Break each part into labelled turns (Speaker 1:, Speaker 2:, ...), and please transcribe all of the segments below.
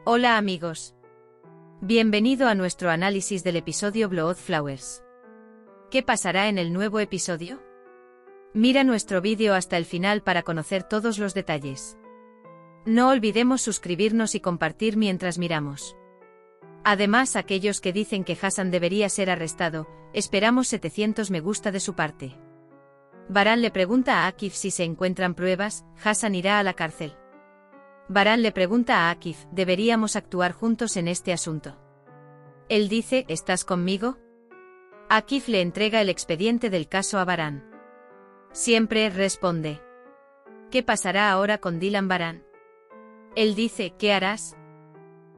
Speaker 1: Hola amigos. Bienvenido a nuestro análisis del episodio Blood Flowers. ¿Qué pasará en el nuevo episodio? Mira nuestro vídeo hasta el final para conocer todos los detalles. No olvidemos suscribirnos y compartir mientras miramos. Además, aquellos que dicen que Hassan debería ser arrestado, esperamos 700 me gusta de su parte. Baran le pregunta a Akif si se encuentran pruebas, Hassan irá a la cárcel. Baran le pregunta a Akif, ¿deberíamos actuar juntos en este asunto? Él dice, ¿estás conmigo? Akif le entrega el expediente del caso a Baran. Siempre responde. ¿Qué pasará ahora con Dylan Baran? Él dice, ¿qué harás?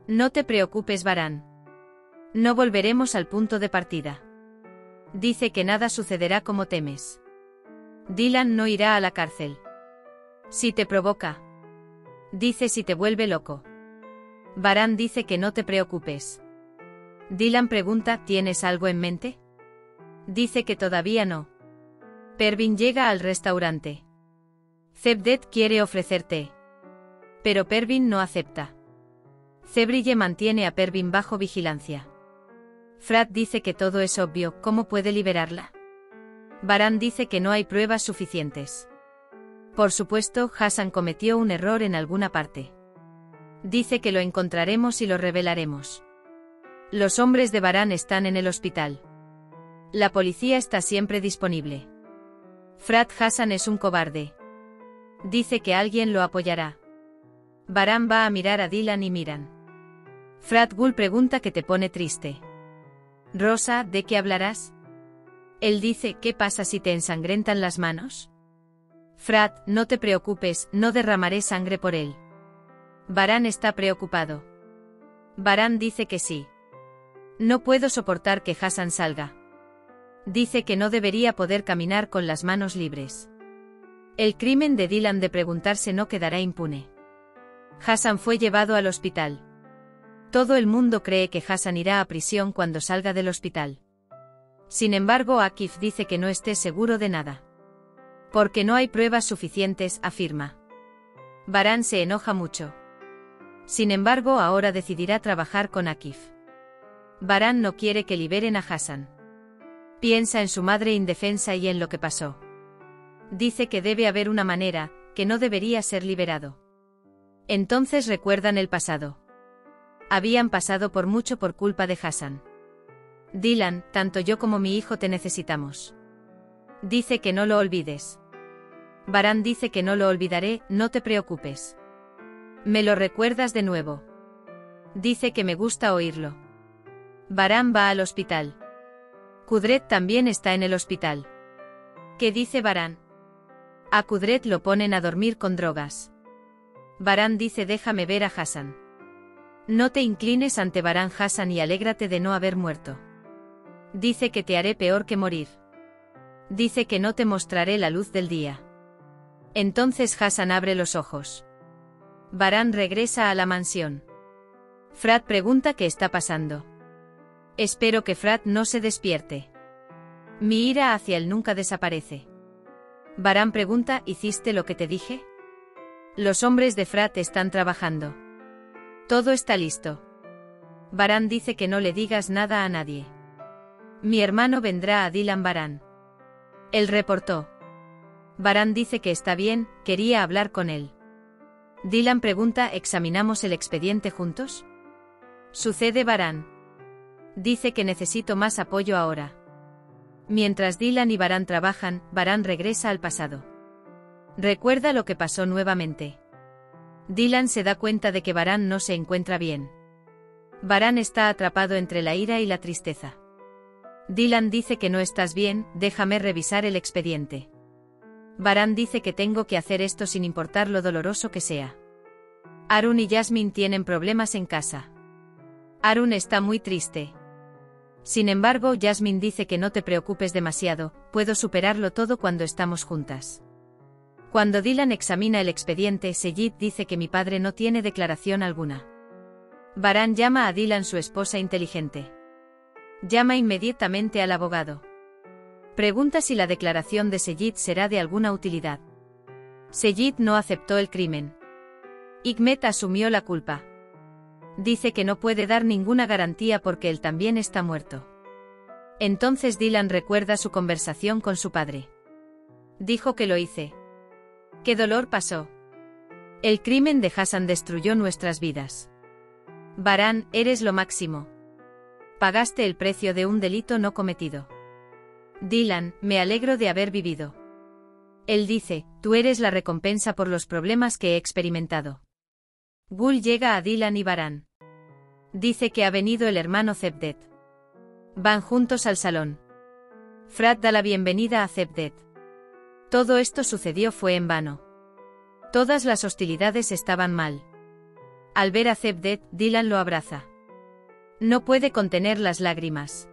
Speaker 1: No te preocupes Baran. No volveremos al punto de partida. Dice que nada sucederá como temes. Dylan no irá a la cárcel. Si te provoca. Dice si te vuelve loco. Baran dice que no te preocupes. Dylan pregunta, ¿tienes algo en mente? Dice que todavía no. Pervin llega al restaurante. Cevdet quiere ofrecerte. Pero Pervin no acepta. Cebrille mantiene a Pervin bajo vigilancia. Frat dice que todo es obvio, ¿cómo puede liberarla? Baran dice que no hay pruebas suficientes. Por supuesto, Hassan cometió un error en alguna parte. Dice que lo encontraremos y lo revelaremos. Los hombres de Baran están en el hospital. La policía está siempre disponible. Frat Hassan es un cobarde. Dice que alguien lo apoyará. Baran va a mirar a Dylan y miran. Frat Gul pregunta qué te pone triste. Rosa, ¿de qué hablarás? Él dice, ¿qué pasa si te ensangrentan las manos? Frat, no te preocupes, no derramaré sangre por él. Baran está preocupado. Baran dice que sí. No puedo soportar que Hassan salga. Dice que no debería poder caminar con las manos libres. El crimen de Dylan de preguntarse no quedará impune. Hassan fue llevado al hospital. Todo el mundo cree que Hassan irá a prisión cuando salga del hospital. Sin embargo, Akif dice que no esté seguro de nada. Porque no hay pruebas suficientes, afirma. Baran se enoja mucho. Sin embargo, ahora decidirá trabajar con Akif. Baran no quiere que liberen a Hassan. Piensa en su madre indefensa y en lo que pasó. Dice que debe haber una manera, que no debería ser liberado. Entonces recuerdan el pasado. Habían pasado por mucho por culpa de Hassan. Dylan, tanto yo como mi hijo te necesitamos. Dice que no lo olvides. Baran dice que no lo olvidaré, no te preocupes. Me lo recuerdas de nuevo. Dice que me gusta oírlo. Baran va al hospital. Kudret también está en el hospital. ¿Qué dice Baran? A Kudret lo ponen a dormir con drogas. Baran dice déjame ver a Hassan. No te inclines ante Baran Hassan y alégrate de no haber muerto. Dice que te haré peor que morir. Dice que no te mostraré la luz del día. Entonces Hassan abre los ojos. Baran regresa a la mansión. Frat pregunta qué está pasando. Espero que Frat no se despierte. Mi ira hacia él nunca desaparece. Baran pregunta, ¿hiciste lo que te dije? Los hombres de Frat están trabajando. Todo está listo. Baran dice que no le digas nada a nadie. Mi hermano vendrá a Dylan Baran. Él reportó. Baran dice que está bien, quería hablar con él. Dylan pregunta, ¿examinamos el expediente juntos? Sucede Baran. Dice que necesito más apoyo ahora. Mientras Dylan y Baran trabajan, Baran regresa al pasado. Recuerda lo que pasó nuevamente. Dylan se da cuenta de que Baran no se encuentra bien. Baran está atrapado entre la ira y la tristeza. Dylan dice que no estás bien, déjame revisar el expediente. Baran dice que tengo que hacer esto sin importar lo doloroso que sea. Arun y Jasmine tienen problemas en casa. Arun está muy triste. Sin embargo, Jasmine dice que no te preocupes demasiado, puedo superarlo todo cuando estamos juntas. Cuando Dylan examina el expediente, Seyid dice que mi padre no tiene declaración alguna. Baran llama a Dylan su esposa inteligente. Llama inmediatamente al abogado. Pregunta si la declaración de Seyid será de alguna utilidad. Seyid no aceptó el crimen. Hikmet asumió la culpa. Dice que no puede dar ninguna garantía porque él también está muerto. Entonces Dylan recuerda su conversación con su padre. Dijo que lo hice. ¿Qué dolor pasó? El crimen de Hassan destruyó nuestras vidas. Baran, eres lo máximo. Pagaste el precio de un delito no cometido. Dylan, me alegro de haber vivido. Él dice, tú eres la recompensa por los problemas que he experimentado. Gul llega a Dylan y Baran. Dice que ha venido el hermano Cevdet. Van juntos al salón. Frat da la bienvenida a Cevdet. Todo esto sucedió fue en vano. Todas las hostilidades estaban mal. Al ver a Cevdet, Dylan lo abraza. No puede contener las lágrimas.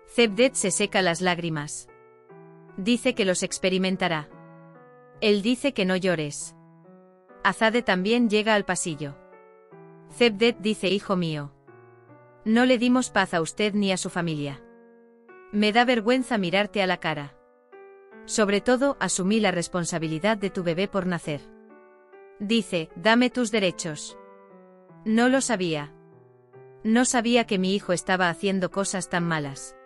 Speaker 1: Cevdet se seca las lágrimas. Dice que los experimentará. Él dice que no llores. Azade también llega al pasillo. Cevdet dice: hijo mío. No le dimos paz a usted ni a su familia. Me da vergüenza mirarte a la cara. Sobre todo, asumí la responsabilidad de tu bebé por nacer. Dice: dame tus derechos. No lo sabía. No sabía que mi hijo estaba haciendo cosas tan malas.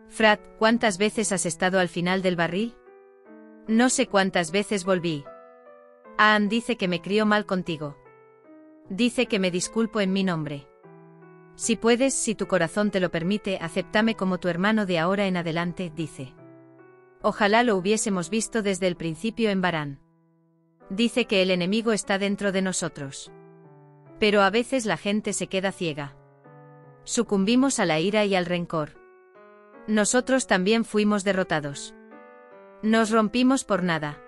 Speaker 1: Frat, ¿cuántas veces has estado al final del barril? No sé cuántas veces volví. Aan dice que me crió mal contigo. Dice que me disculpo en mi nombre. Si puedes, si tu corazón te lo permite, acéptame como tu hermano de ahora en adelante, dice. Ojalá lo hubiésemos visto desde el principio en Baran. Dice que el enemigo está dentro de nosotros. Pero a veces la gente se queda ciega. Sucumbimos a la ira y al rencor. Nosotros también fuimos derrotados. Nos rompimos por nada.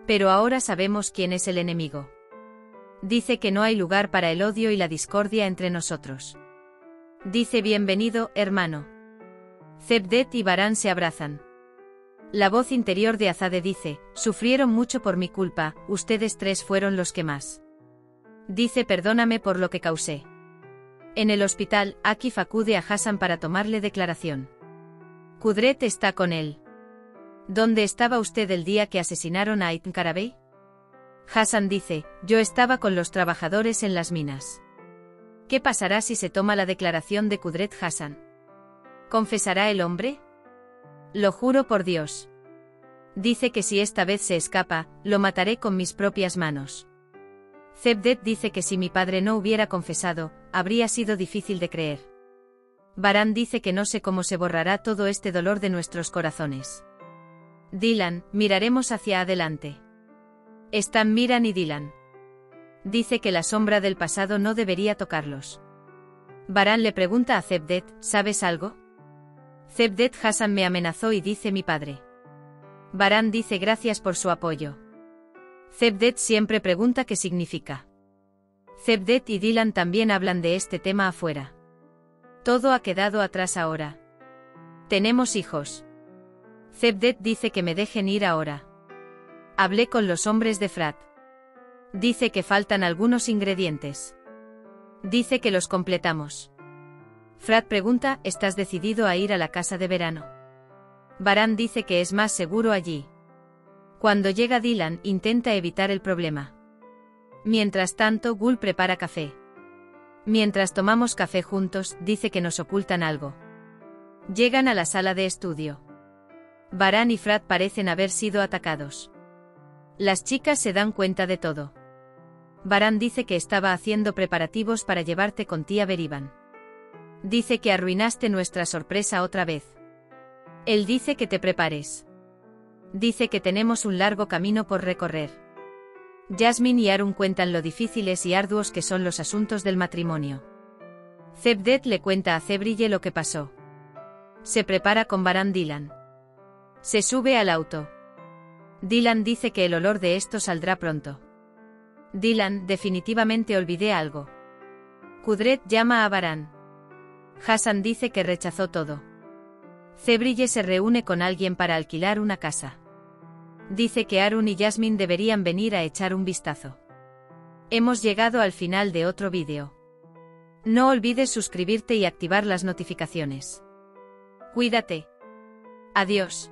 Speaker 1: Pero ahora sabemos quién es el enemigo. Dice que no hay lugar para el odio y la discordia entre nosotros. Dice: bienvenido, hermano. Cevdet y Baran se abrazan. La voz interior de Azade dice: sufrieron mucho por mi culpa, ustedes tres fueron los que más. Dice: perdóname por lo que causé. En el hospital, Akif acude a Hassan para tomarle declaración. Kudret está con él. ¿Dónde estaba usted el día que asesinaron a Ibn Karabey? Hassan dice: yo estaba con los trabajadores en las minas. ¿Qué pasará si se toma la declaración de Kudret Hassan? ¿Confesará el hombre? Lo juro por Dios. Dice que si esta vez se escapa, lo mataré con mis propias manos. Cevdet dice que si mi padre no hubiera confesado, habría sido difícil de creer. Baran dice que no sé cómo se borrará todo este dolor de nuestros corazones. Dylan, miraremos hacia adelante. Están Miran y Dylan. Dice que la sombra del pasado no debería tocarlos. Baran le pregunta a Cevdet: ¿sabes algo? Cevdet: Hassan me amenazó y dice mi padre. Baran dice: gracias por su apoyo. Cevdet siempre pregunta qué significa. Cevdet y Dylan también hablan de este tema afuera. Todo ha quedado atrás ahora. Tenemos hijos. Cevdet dice que me dejen ir ahora. Hablé con los hombres de Frat. Dice que faltan algunos ingredientes. Dice que los completamos. Frat pregunta: ¿estás decidido a ir a la casa de verano? Baran dice que es más seguro allí. Cuando llega Dylan, intenta evitar el problema. Mientras tanto, Gul prepara café. Mientras tomamos café juntos, dice que nos ocultan algo. Llegan a la sala de estudio. Baran y Frat parecen haber sido atacados. Las chicas se dan cuenta de todo. Baran dice que estaba haciendo preparativos para llevarte con tía Berivan. Dice que arruinaste nuestra sorpresa otra vez. Él dice que te prepares. Dice que tenemos un largo camino por recorrer. Jasmine y Arun cuentan lo difíciles y arduos que son los asuntos del matrimonio. Cevdet le cuenta a Cebrille lo que pasó. Se prepara con Baran. Dylan. Se sube al auto. Dylan dice que el olor de esto saldrá pronto. Dylan: definitivamente olvidé algo. Kudret llama a Baran. Hassan dice que rechazó todo. Cebrille se reúne con alguien para alquilar una casa. Dice que Arun y Jasmine deberían venir a echar un vistazo. Hemos llegado al final de otro vídeo. No olvides suscribirte y activar las notificaciones. Cuídate. Adiós.